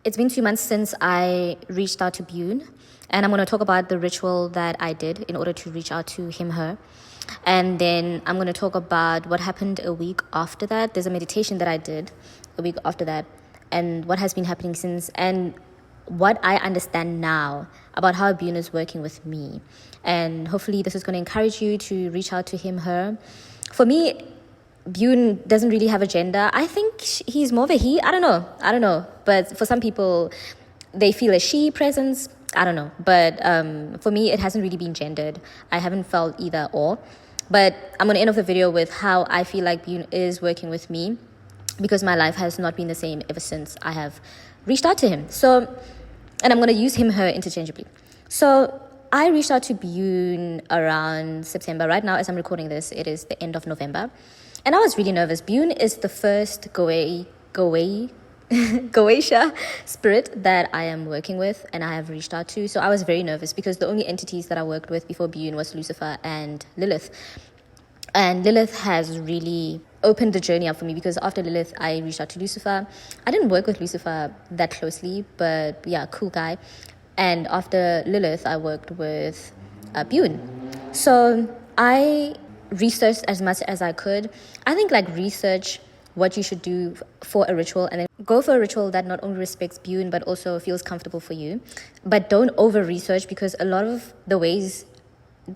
It's been 2 months since I reached out to Bune, and I'm going to talk about the ritual that I did in order to reach out to him, her. And then I'm going to talk about what happened a week after that. There's a meditation that I did a week after that, and what has been happening since, and what I understand now about how Bune is working with me. And hopefully this is going to encourage you to reach out to him, her. For me, Bune doesn't really have a gender. I think he's more of a he. I don't know. But for some people, they feel a she presence. I don't know. But for me, it hasn't really been gendered. I haven't felt either or. But I'm going to end off the video with how I feel like Bune is working with me, because my life has not been the same ever since I have reached out to him. So, and I'm going to use him, her interchangeably. So I reached out to Bune around September. Right now, as I'm recording this, it is the end of November. And I was really nervous. Bune is the first Goetia spirit that I am working with and I have reached out to. So I was very nervous because the only entities that I worked with before Bune was Lucifer and Lilith. And Lilith has really opened the journey up for me, because after Lilith, I reached out to Lucifer. I didn't work with Lucifer that closely, but yeah, cool guy. And after Lilith, I worked with Bune. So I researched as much as I could. I think research what you should do for a ritual, and then go for a ritual that not only respects Bune but also feels comfortable for you. But don't over research, because a lot of the ways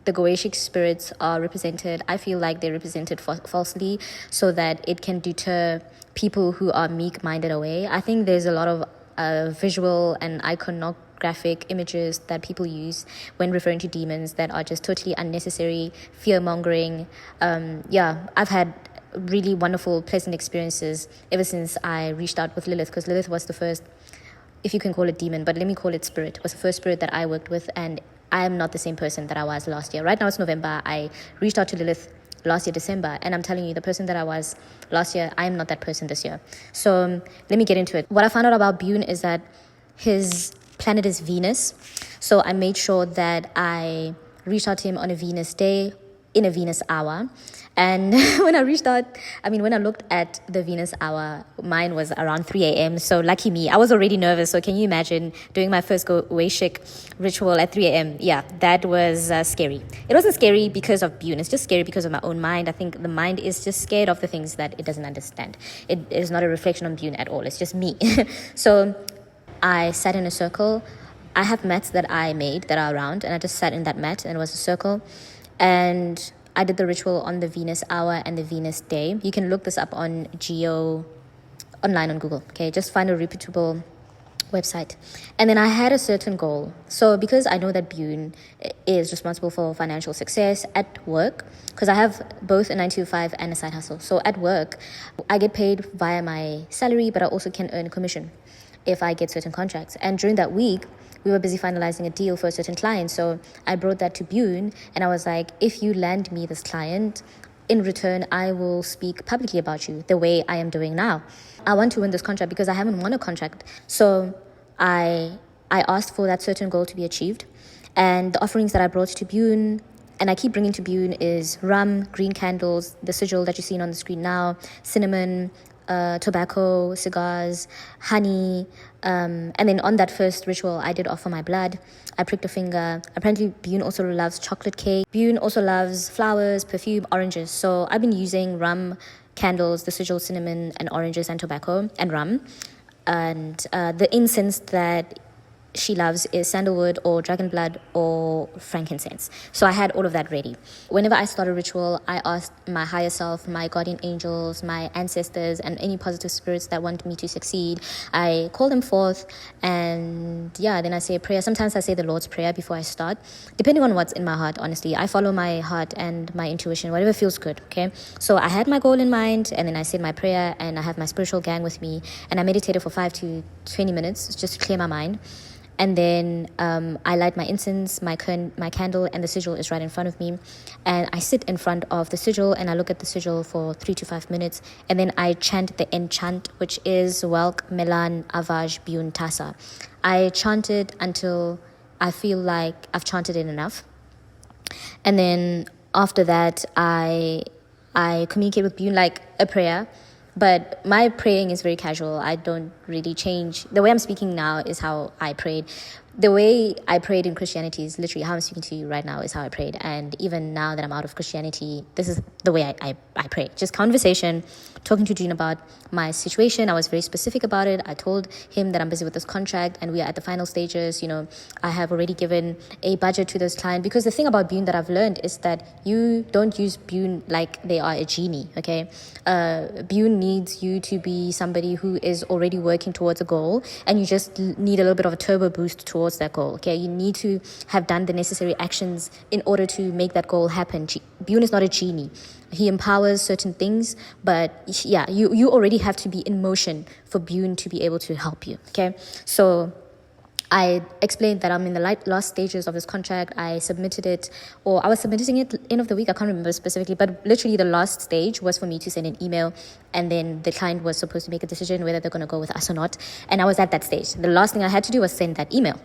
the Goetic spirits are represented, I feel like they're represented falsely, so that it can deter people who are meek-minded away. I think there's a lot of visual and iconographic images that people use when referring to demons that are just totally unnecessary, fear-mongering. I've had really wonderful, pleasant experiences ever since I reached out with Lilith, because Lilith was the first, if you can call it demon, but let me call it spirit, was the first spirit that I worked with, and I am not the same person that I was last year. Right now it's November. I reached out to Lilith last year, December, and I'm telling you, the person that I was last year, I am not that person this year. So let me get into it. What I found out about Bune is that his planet is Venus. So I made sure that I reached out to him on a Venus day, in a Venus hour. And when I looked at the Venus hour, mine was around 3 a.m. So lucky me. I was already nervous. So can you imagine doing my first Goetic ritual at 3 a.m.? Yeah, that was scary. It wasn't scary because of Bune. It's just scary because of my own mind. I think the mind is just scared of the things that it doesn't understand. It is not a reflection on Bune at all. It's just me. So I sat in a circle. I have mats that I made that are round, and I just sat in that mat, and it was a circle. And I did the ritual on the Venus hour and the Venus day. You can look this up on online on Google. Okay, just find a reputable website. And then I had a certain goal. So because I know that Bune is responsible for financial success at work, because I have both a 9-to-5 and a side hustle. So at work, I get paid via my salary, but I also can earn commission if I get certain contracts. And during that week, we were busy finalizing a deal for a certain client. So I brought that to Bune, and I was like, if you land me this client, in return, I will speak publicly about you the way I am doing now. I want to win this contract because I haven't won a contract. So I asked for that certain goal to be achieved. And the offerings that I brought to Bune, and I keep bringing to Bune, is rum, green candles, the sigil that you're seeing on the screen now, cinnamon, tobacco, cigars, honey, and then on that first ritual, I did offer my blood. I pricked a finger. Apparently, Bune also loves chocolate cake. Bune also loves flowers, perfume, oranges. So I've been using rum, candles, the sigil, cinnamon, and oranges, and tobacco, and rum. And the incense that she loves is sandalwood or dragon blood or frankincense. So I had all of that ready. Whenever I start a ritual, I ask my higher self, my guardian angels, my ancestors, and any positive spirits that want me to succeed. I call them forth, and then I say a prayer. Sometimes I say the Lord's Prayer before I start, depending on what's in my heart, honestly. I follow my heart and my intuition, whatever feels good, okay? So I had my goal in mind, and then I said my prayer, and I have my spiritual gang with me, and I meditated for 5 to 20 minutes just to clear my mind. And then I light my incense, my candle, and the sigil is right in front of me. And I sit in front of the sigil, and I look at the sigil for 3 to 5 minutes. And then I chant the end chant, which is Welk Melan Avaj Bune Tasa. I chant it until I feel like I've chanted it enough. And then after that, I communicate with Bune like a prayer, But my praying is very casual. I don't really change. The way I'm speaking now is how I prayed. The way I prayed in Christianity is literally how I'm speaking to you right now is how I prayed. And even now that I'm out of Christianity, this is the way I pray. Just conversation, talking to June about my situation. I was very specific about it. I told him that I'm busy with this contract and we are at the final stages. I have already given a budget to this client, because the thing about Bune that I've learned is that you don't use Bune like they are a genie, okay? Bune needs you to be somebody who is already working towards a goal, and you just need a little bit of a turbo boost towards that goal, okay? You need to have done the necessary actions in order to make that goal happen. Bune is not a genie. He empowers certain things, but yeah, you already have to be in motion for Bune to be able to help you, okay? So I explained that I'm in the last stages of this contract. I submitted it, or I was submitting it end of the week. I can't remember specifically, but literally the last stage was for me to send an email, and then the client was supposed to make a decision whether they're going to go with us or not. And I was at that stage. The last thing I had to do was send that email.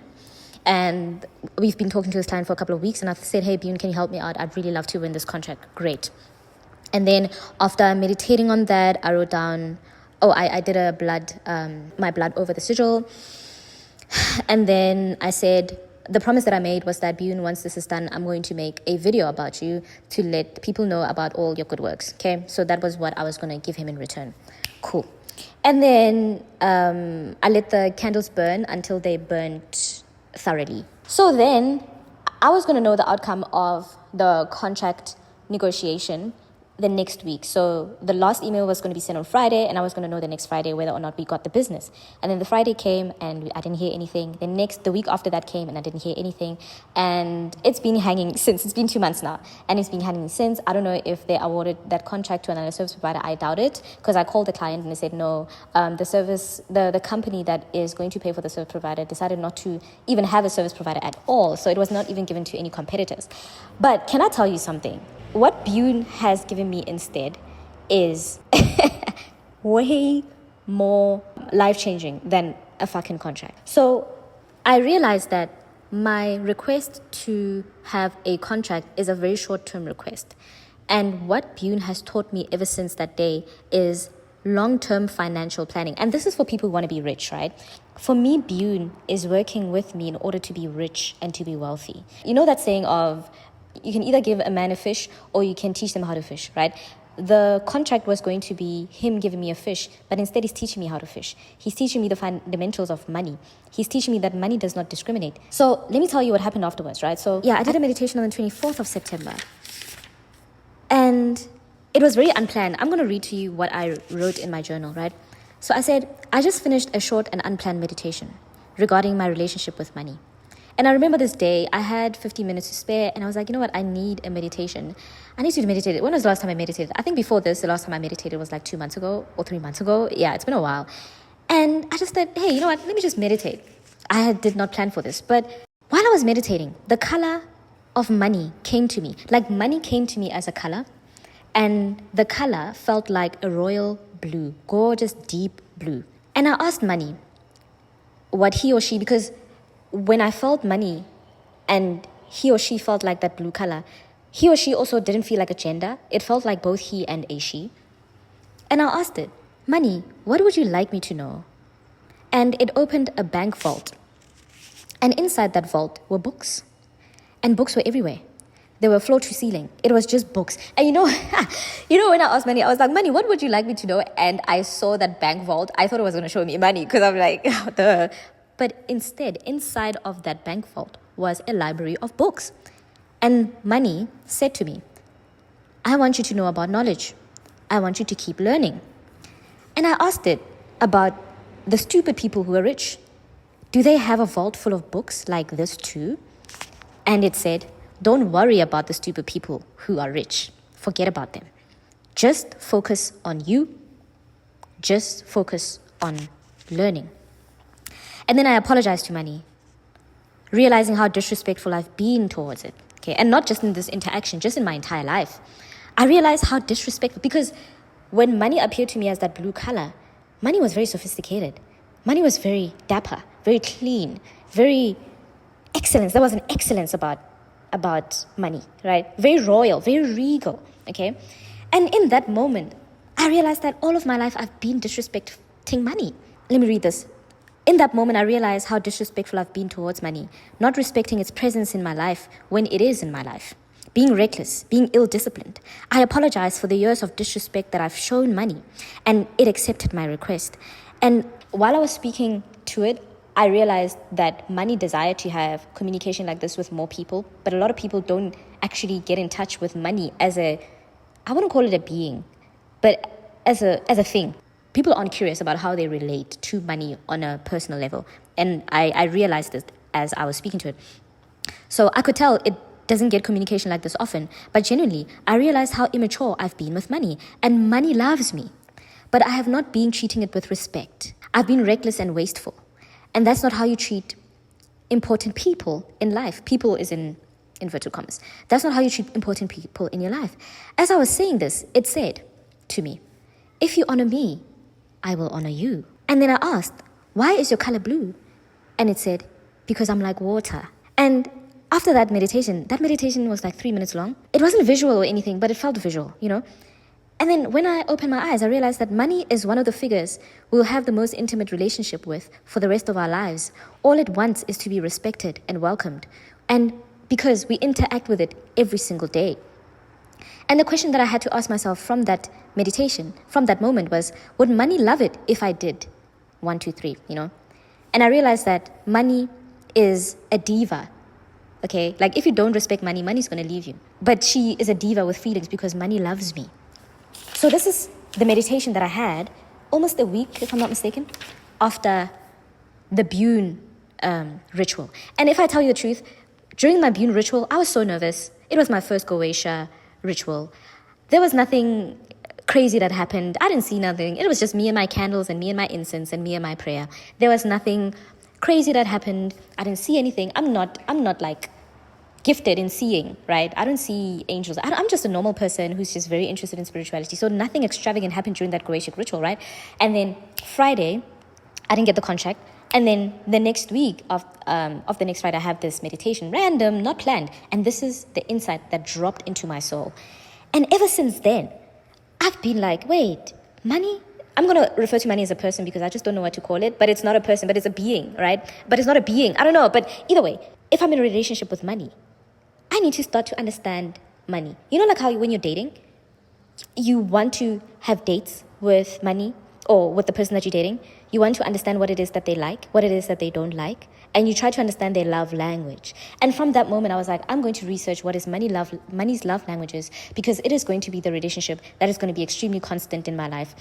And we've been talking to this client for a couple of weeks, and I've said, hey, Bune, can you help me out? I'd really love to win this contract. Great. And then after meditating on that, I wrote down, I did my blood over the sigil. And then I said, the promise that I made was that, Bune, once this is done, I'm going to make a video about you to let people know about all your good works. Okay, so that was what I was going to give him in return. Cool. And then I let the candles burn until they burnt thoroughly. So then I was going to know the outcome of the contract negotiation the next week. So the last email was going to be sent on Friday, and I was going to know the next Friday whether or not we got the business. And then the Friday came and I didn't hear anything. The week after that came and I didn't hear anything. And it's been hanging since. It's been 2 months now, and it's been hanging since. I don't know if they awarded that contract to another service provider. I doubt it, because I called the client and they said no. The company that is going to pay for the service provider decided not to even have a service provider at all. So it was not even given to any competitors. But can I tell you something? What Bune has given me instead is way more life-changing than a fucking contract. So I realized that my request to have a contract is a very short-term request. And what Bune has taught me ever since that day is long-term financial planning. And this is for people who want to be rich, right? For me, Bune is working with me in order to be rich and to be wealthy. You know that saying of, you can either give a man a fish or you can teach them how to fish, right? The contract was going to be him giving me a fish, but instead he's teaching me how to fish. He's teaching me the fundamentals of money. He's teaching me that money does not discriminate. So let me tell you what happened afterwards, right? So yeah, I did a meditation on the 24th of September. And it was very unplanned. I'm going to read to you what I wrote in my journal, right? So I said, I just finished a short and unplanned meditation regarding my relationship with money. And I remember this day, I had 15 minutes to spare, and I was like, you know what, I need a meditation. I need to meditate. When was the last time I meditated? I think before this, the last time I meditated was like 2 months ago or 3 months ago. Yeah, it's been a while. And I just said, hey, you know what, let me just meditate. I did not plan for this. But while I was meditating, the color of money came to me. Like money came to me as a color, and the color felt like a royal blue, gorgeous, deep blue. And I asked money what he or she, because when I felt money and he or she felt like that blue color, he or she also didn't feel like a gender. It felt like both he and a she. And I asked it, money, what would you like me to know? And it opened a bank vault. And inside that vault were books. And books were everywhere. They were floor to ceiling. It was just books. And when I asked money, I was like, money, what would you like me to know? And I saw that bank vault. I thought it was going to show me money, because I'm like, what the... But instead, inside of that bank vault was a library of books. And money said to me, I want you to know about knowledge. I want you to keep learning. And I asked it about the stupid people who are rich. Do they have a vault full of books like this too? And it said, don't worry about the stupid people who are rich. Forget about them. Just focus on you. Just focus on learning. And then I apologized to money, realizing how disrespectful I've been towards it. Okay, and not just in this interaction, just in my entire life. I realized how disrespectful, because when money appeared to me as that blue color, money was very sophisticated. Money was very dapper, very clean, very excellence. There was an excellence about money, right? Very royal, very regal, okay? And in that moment, I realized that all of my life I've been disrespecting money. Let me read this. In that moment, I realized how disrespectful I've been towards money, not respecting its presence in my life when it is in my life. Being reckless, being ill-disciplined. I apologize for the years of disrespect that I've shown money, and it accepted my request. And while I was speaking to it, I realized that money desired to have communication like this with more people, but a lot of people don't actually get in touch with money as I wouldn't call it a being, but as a thing. People aren't curious about how they relate to money on a personal level. And I realized this as I was speaking to it. So I could tell it doesn't get communication like this often, but genuinely, I realized how immature I've been with money, and money loves me. But I have not been treating it with respect. I've been reckless and wasteful. And that's not how you treat important people in life. People is in inverted commas. That's not how you treat important people in your life. As I was saying this, it said to me, if you honor me, I will honor you. And then I asked, why is your color blue? And it said, because I'm like water. And after that meditation was like 3 minutes long. It wasn't visual or anything, but it felt visual, you know? And then when I opened my eyes, I realized that money is one of the figures we'll have the most intimate relationship with for the rest of our lives. All it wants is to be respected and welcomed. And because we interact with it every single day. And the question that I had to ask myself from that meditation, from that moment was, would money love it if I did 1, 2, 3, you know? And I realized that money is a diva, okay? Like if you don't respect money, money's going to leave you. But she is a diva with feelings because money loves me. So this is the meditation that I had almost a week, if I'm not mistaken, after the Bune ritual. And if I tell you the truth, during my Bune ritual, I was so nervous. It was my first Goetia ritual. There was nothing crazy that happened. I didn't see nothing. It was just me and my candles and me and my incense and me and my prayer. There was nothing crazy that happened. I didn't see anything. I'm not like gifted in seeing, right? I don't see angels. I'm just a normal person who's just very interested in spirituality. So nothing extravagant happened during that Goetia ritual, right? And then Friday, I didn't get the contract. And then the next week of the next Friday, I have this meditation, random, not planned. And this is the insight that dropped into my soul. And ever since then, I've been like, wait, money? I'm going to refer to money as a person because I just don't know what to call it. But it's not a person, but it's a being, right? But it's not a being. I don't know. But either way, if I'm in a relationship with money, I need to start to understand money. You know, like how when you're dating, you want to have dates with money or with the person that you're dating. You want to understand what it is that they like, what it is that they don't like, and you try to understand their love language. And from that moment, I was like, I'm going to research what is money's love languages, because it is going to be the relationship that is going to be extremely constant in my life.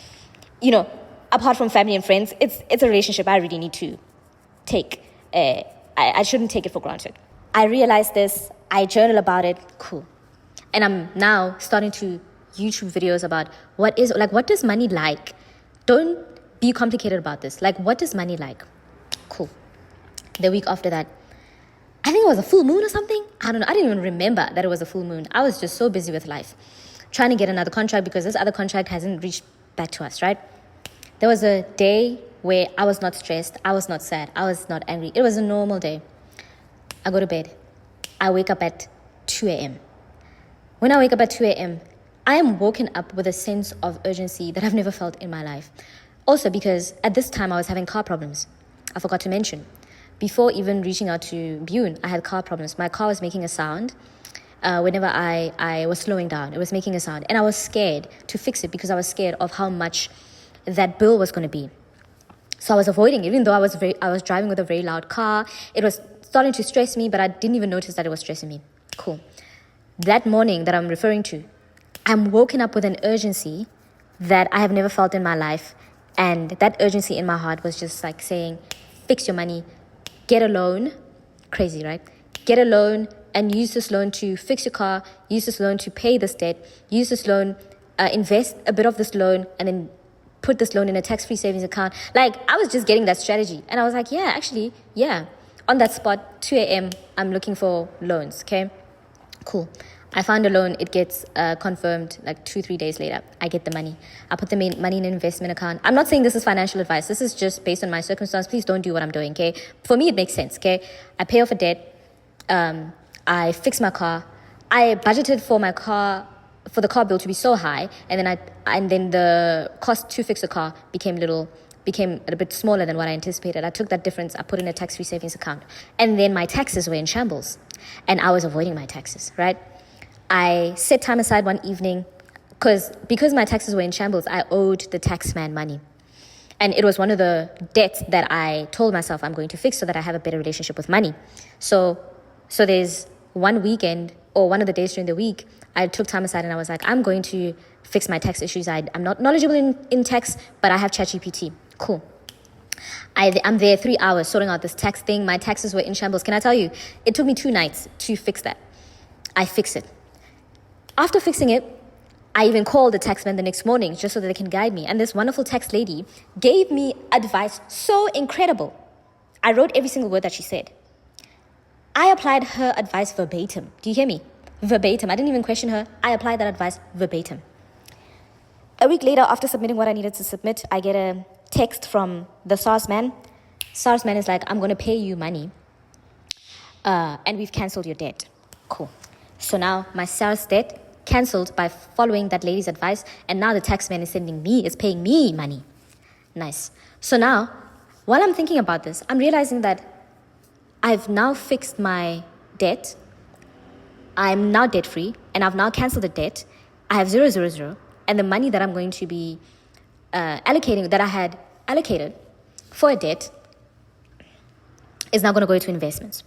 You know, apart from family and friends, it's a relationship I really need to take. I shouldn't take it for granted. I realized this. I journal about it. Cool. And I'm now starting to YouTube videos about what does money like? Don't be complicated about this. Like, what does money like? Cool. The week after that, I think it was a full moon or something. I don't know. I didn't even remember that it was a full moon. I was just so busy with life, trying to get another contract because this other contract hasn't reached back to us, right? There was a day where I was not stressed. I was not sad. I was not angry. It was a normal day. I go to bed. I wake up at 2 a.m. When I wake up at 2 a.m., I am woken up with a sense of urgency that I've never felt in my life. Also because at this time I was having car problems. I forgot to mention. Before even reaching out to Bune, I had car problems. My car was making a sound whenever I was slowing down. It was making a sound. And I was scared to fix it because I was scared of how much that bill was going to be. So I was avoiding it, even though I was driving with a very loud car. It was starting to stress me, but I didn't even notice that it was stressing me. Cool. That morning that I'm referring to, I'm woken up with an urgency that I have never felt in my life. And that urgency in my heart was just like saying, fix your money, get a loan. Crazy, right? Get a loan and use this loan to fix your car, use this loan to pay this debt, use this loan, invest a bit of this loan, and then put this loan in a tax-free savings account. Like, I was just getting that strategy. And I was like, yeah. On that spot, 2 a.m., I'm looking for loans, okay? Cool. I found a loan. It gets confirmed like 2-3 days later. I get the money. I put the money in an investment account. I'm not saying this is financial advice. This is just based on my circumstance. Please don't do what I'm doing, okay? For me, it makes sense, okay? I pay off a debt. I fix my car. I budgeted for my car for the car bill to be so high, and then the cost to fix a car became a bit smaller than what I anticipated. I took that difference, I put in a tax-free savings account, and then my taxes were in shambles, and I was avoiding my taxes, right? I set time aside one evening because my taxes were in shambles. I owed the tax man money, and it was one of the debts that I told myself I'm going to fix so that I have a better relationship with money. So there's one weekend or one of the days during the week, I took time aside and I was like, I'm going to fix my tax issues. I'm not knowledgeable in tax, but I have ChatGPT. Cool. I'm there 3 hours sorting out this tax thing. My taxes were in shambles. Can I tell you, it took me 2 nights to fix that. I fixed it. After fixing it, I even called the taxman the next morning just so that they can guide me. And this wonderful tax lady gave me advice so incredible. I wrote every single word that she said. I applied her advice verbatim. Do you hear me? Verbatim. I didn't even question her. I applied that advice verbatim. A week later, after submitting what I needed to submit, I get a text from the SARS man. SARS man is like, I'm going to pay you money, and we've cancelled your debt. Cool. So now my SARS debt cancelled by following that lady's advice, and now the tax man is paying me money. Nice. So now, while I'm thinking about this, I'm realizing that I've now fixed my debt. I'm now debt-free, and I've now cancelled the debt. I have 000, and the money that I'm going to be allocating, that I had allocated for a debt, is now going to go into investments.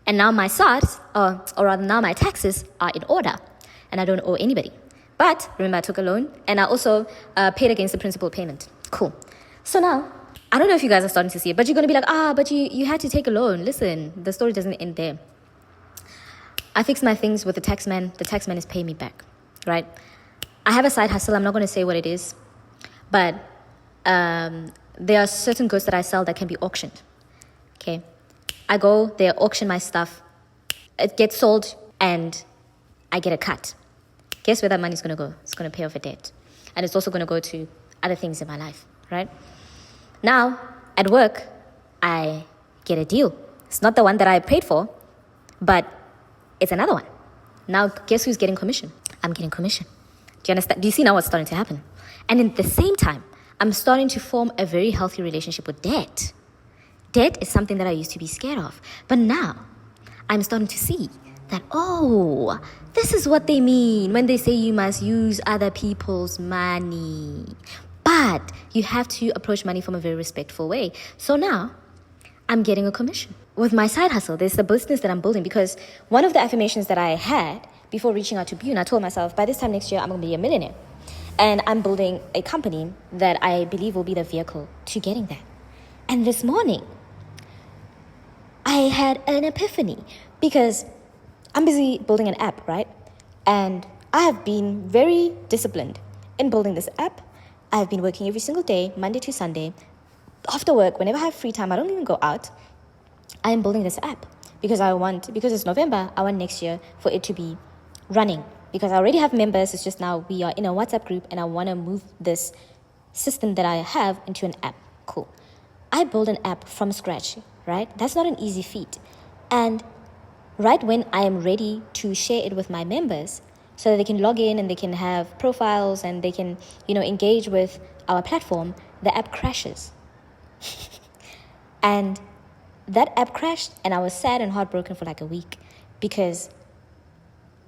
And now my SARS, or rather now my taxes are in order, and I don't owe anybody. But remember, I took a loan, and I also paid against the principal payment. Cool. So now, I don't know if you guys are starting to see it, but you're going to be like, but you had to take a loan. Listen, the story doesn't end there. I fixed my things with the tax man. The tax man is paying me back, right? I have a side hustle. I'm not going to say what it is, but there are certain goods that I sell that can be auctioned, okay? I go there, auction my stuff. It gets sold, and I get a cut. Guess where that money is going to go? It's going to pay off a debt. And it's also going to go to other things in my life, right? Now, at work, I get a deal. It's not the one that I paid for, but it's another one. Now, guess who's getting commission? I'm getting commission. Do you understand? Do you see now what's starting to happen? And at the same time, I'm starting to form a very healthy relationship with debt. Debt is something that I used to be scared of. But now, I'm starting to see that, this is what they mean when they say you must use other people's money. But you have to approach money from a very respectful way. So now, I'm getting a commission. With my side hustle, there's the business that I'm building, because one of the affirmations that I had before reaching out to Bune, I told myself, by this time next year, I'm going to be a millionaire. And I'm building a company that I believe will be the vehicle to getting there. And this morning, I had an epiphany, because I'm busy building an app, right? And I have been very disciplined in building this app. I have been working every single day, Monday to Sunday. After work, whenever I have free time, I don't even go out. I am building this app because it's November, I want next year for it to be running. Because I already have members, it's just now we are in a WhatsApp group, and I want to move this system that I have into an app. Cool. I build an app from scratch, right? That's not an easy feat. And right when I am ready to share it with my members so that they can log in and they can have profiles and they can, engage with our platform, the app crashes. And that app crashed, and I was sad and heartbroken for like a week, because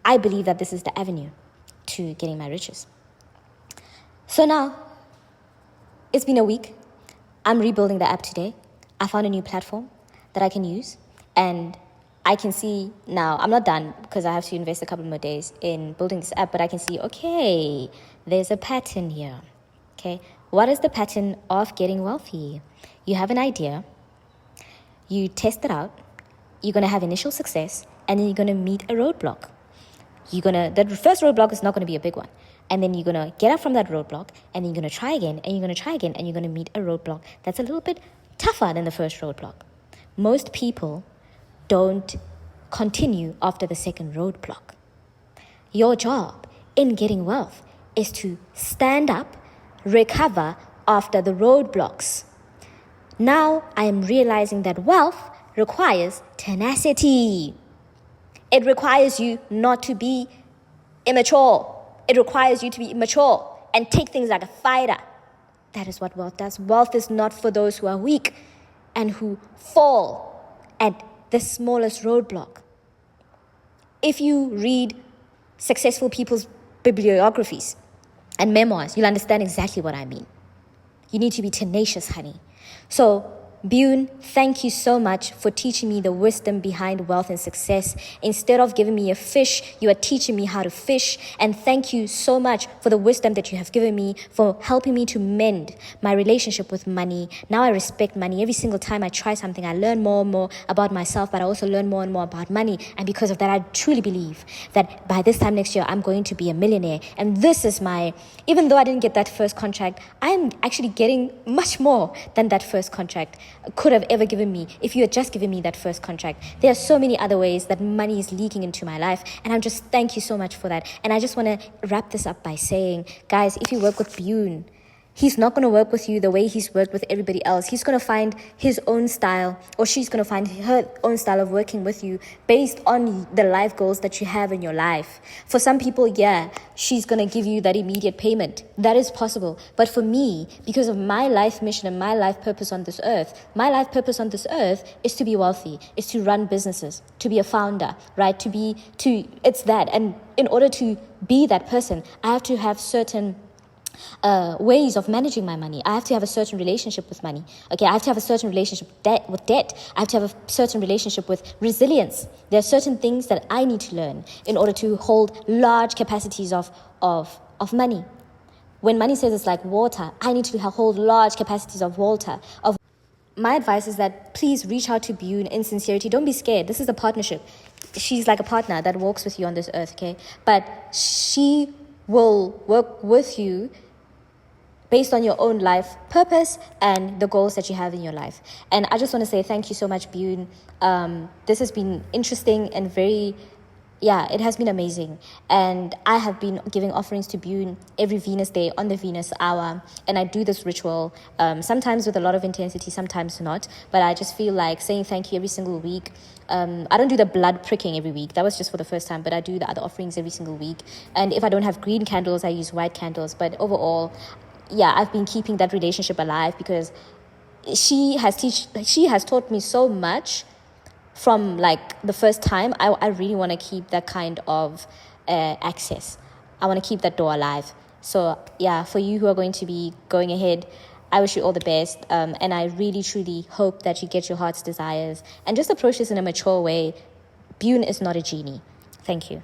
I believe that this is the avenue to getting my riches. So now, it's been a week. I'm rebuilding the app today. I found a new platform that I can use, and I can see now, I'm not done because I have to invest a couple more days in building this app, but I can see, okay, there's a pattern here. Okay, what is the pattern of getting wealthy? You have an idea, you test it out, you're going to have initial success, and then you're going to meet a roadblock. The first roadblock is not going to be a big one. And then you're going to get up from that roadblock, and then you're going to try again, and you're going to try again, and you're going to meet a roadblock that's a little bit tougher than the first roadblock. Most people don't continue after the second roadblock. Your job in getting wealth is to stand up, recover after the roadblocks. Now I am realizing that wealth requires tenacity. It requires you not to be immature. It requires you to be mature and take things like a fighter. That is what wealth does. Wealth is not for those who are weak and who fall at the smallest roadblock. If you read successful people's bibliographies and memoirs, you'll understand exactly what I mean. You need to be tenacious, honey. So, Bune, thank you so much for teaching me the wisdom behind wealth and success. Instead of giving me a fish, you are teaching me how to fish. And thank you so much for the wisdom that you have given me, for helping me to mend my relationship with money. Now I respect money. Every single time I try something, I learn more and more about myself, but I also learn more and more about money. And because of that, I truly believe that by this time next year, I'm going to be a millionaire. And this is even though I didn't get that first contract, I'm actually getting much more than that first contract could have ever given me if you had just given me that first contract. There are so many other ways that money is leaking into my life, and I'm just thank you so much for that. And I just want to wrap this up by saying, guys, if you work with Bune, he's not going to work with you the way he's worked with everybody else. He's going to find his own style, or she's going to find her own style of working with you based on the life goals that you have in your life. For some people, yeah, she's going to give you that immediate payment. That is possible. But for me, because of my life mission and my life purpose on this earth, my life purpose on this earth is to be wealthy, is to run businesses, to be a founder, right? It's that. And in order to be that person, I have to have certain ways of managing my money. I have to have a certain relationship with money. Okay, I have to have a certain relationship with debt. I have to have a certain relationship with resilience. There are certain things that I need to learn in order to hold large capacities of money. When money says it's like water, I need to hold large capacities of water. My advice is that please reach out to Bune in sincerity. Don't be scared. This is a partnership. She's like a partner that walks with you on this earth, okay? But she will work with you based on your own life purpose and the goals that you have in your life. And I just want to say thank you so much, Bune. This has been interesting and it has been amazing. And I have been giving offerings to Bune every Venus day on the Venus hour. And I do this ritual, sometimes with a lot of intensity, sometimes not. But I just feel like saying thank you every single week. I don't do the blood pricking every week. That was just for the first time. But I do the other offerings every single week. And if I don't have green candles, I use white candles. But overall, I've been keeping that relationship alive because she has taught me so much from like the first time. I really want to keep that kind of access. I want to keep that door alive. So for you who are going to be going ahead, I wish you all the best. And I really, truly hope that you get your heart's desires and just approach this in a mature way. Bune is not a genie. Thank you.